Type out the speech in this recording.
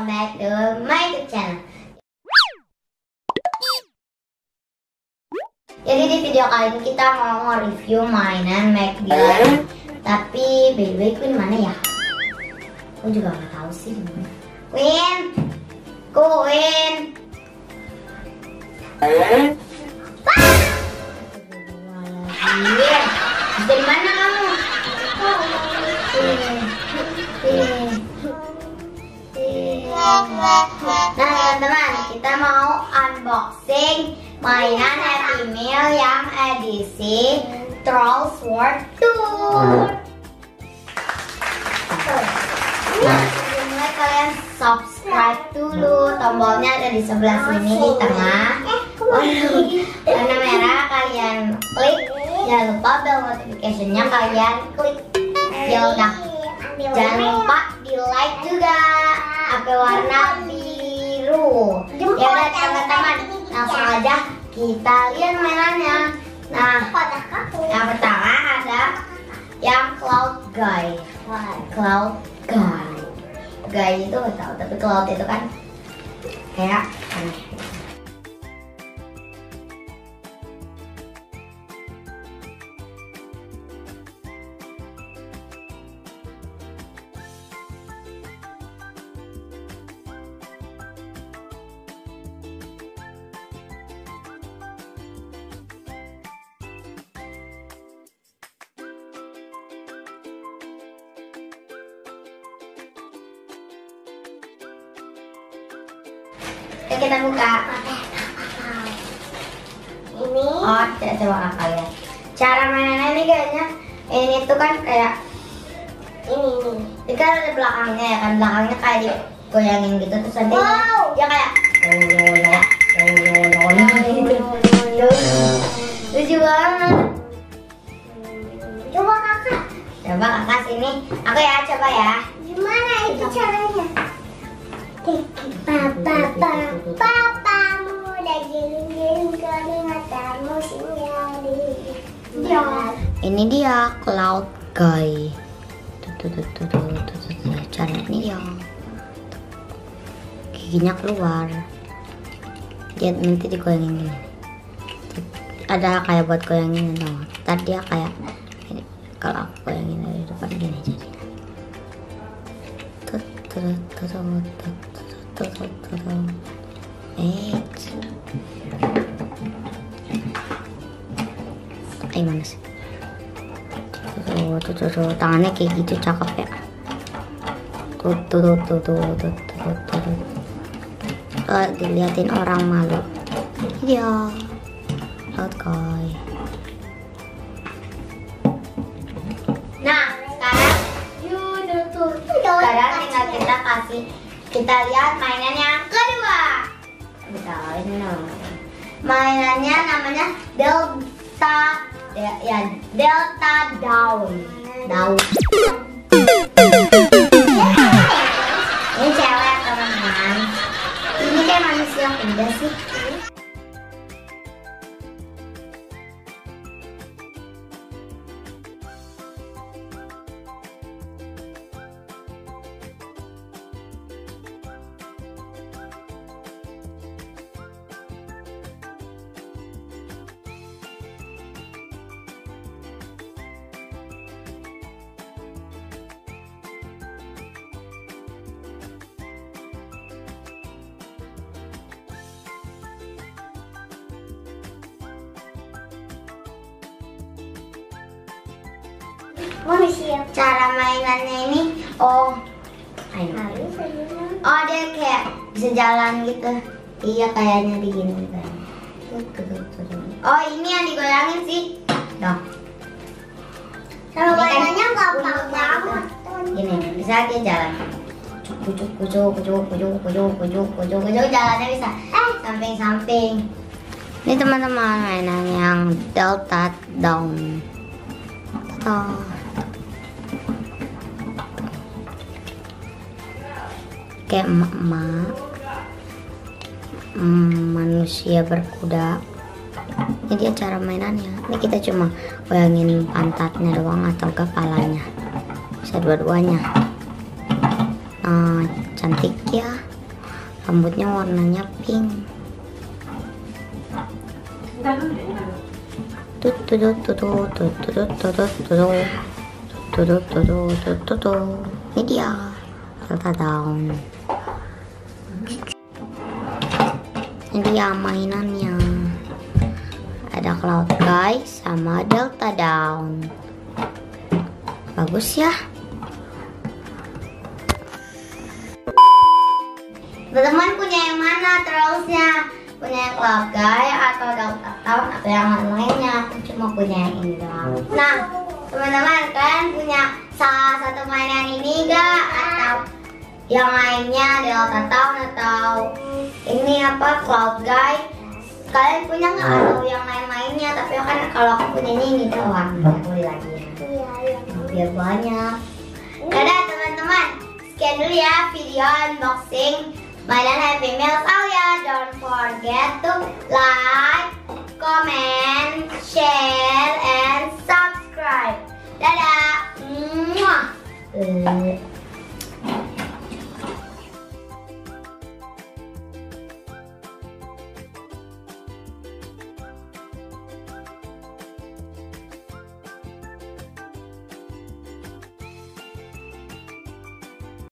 back to my YouTube channel. Jadi di video kali ini kita mau review mainan McD. Tapi baby Queen mana ya? Aku juga nggak tahu sih. Queen. Dari mana kamu? Nah teman-teman, kita mau unboxing mainan Happy Meal yang edisi Trolls World Tour. Nah, sebelumnya kalian subscribe dulu, tombolnya ada di sebelah sini di tengah. Warna merah kalian klik, jangan lupa bell notification-nya kalian klik. Ya udah, jangan lupa di like juga. Apa warna biru. Ya udah teman-teman, langsung aja kita lihat mainannya. Nah, yang pertama ada yang Cloud Guy. Cloud Guy. Guy itu nggak tahu, tapi Cloud itu kan kayak aneh. Oke, kita buka. Ini. Oh, coba kakak lihat. Cara mainannya ini kayaknya ini tuh kan kayak ini. Ini kan ada belakangnya ya kan, belakangnya kayak digoyangin gitu terus nanti dia kayak lucu banget. Coba kakak. Coba kakak sini. Aku ya, coba ya. Gimana itu caranya? Papamu udah giling-giling keringatanmu sinyal. Ini dia Cloud Guy. Cara ini ya. Giginya keluar. Dia nanti digoyangin gini. Ada kayak buat goyangin loh. Tadi dia kayak ini. Kalau aku goyangin dari depan gini jadi. Mana sih? Tuh, tangannya kayak gitu cakep ya. Tuh. Diliatin orang malu. Iya. Cloud Guy. Nah, sekarang tinggal kita lihat mainan yang kedua. Mainannya namanya Delta Dawn. Ini cewek teman-teman. Ini kayak manusia kuda sih. Cara mainannya ini, dia kayak bisa jalan gitu. Iya kayaknya digini kan. Oh ini yang digoyangin sih. Dong. Cara mainannya gampang banget. Gini, bisa dia jalan. Kucuk, jalannya bisa samping-samping. Ini teman-teman mainan yang Delta Dawn. Kayak emak-emak manusia berkuda. Ini dia cara mainannya. Ini kita cuma goyangin pantatnya doang atau kepalanya. Bisa dua-duanya. Cantik ya. Rambutnya warnanya pink. Ini dia Delta Dawn. Ini dia mainannya. Ada Cloud Guy sama Delta Dawn. Bagus ya. Teman-teman punya yang mana terusnya? Punya yang Cloud Guy atau Delta Dawn atau yang lainnya? Aku cuma punya yang ini doang. Nah, teman-teman kalian punya salah satu mainan ini gak? Atau yang lainnya Delta Dawn atau ini apa Cloud Guy? Kalian punya nggak atau yang lain-lainnya? Tapi kan kalau aku punya ini doang. Aku beli lagi ya. Biar banyak. Dadah teman-teman. Sekian dulu ya video unboxing mainan Happy Meal Alia. Don't forget to like, comment, share, and subscribe. Dadah.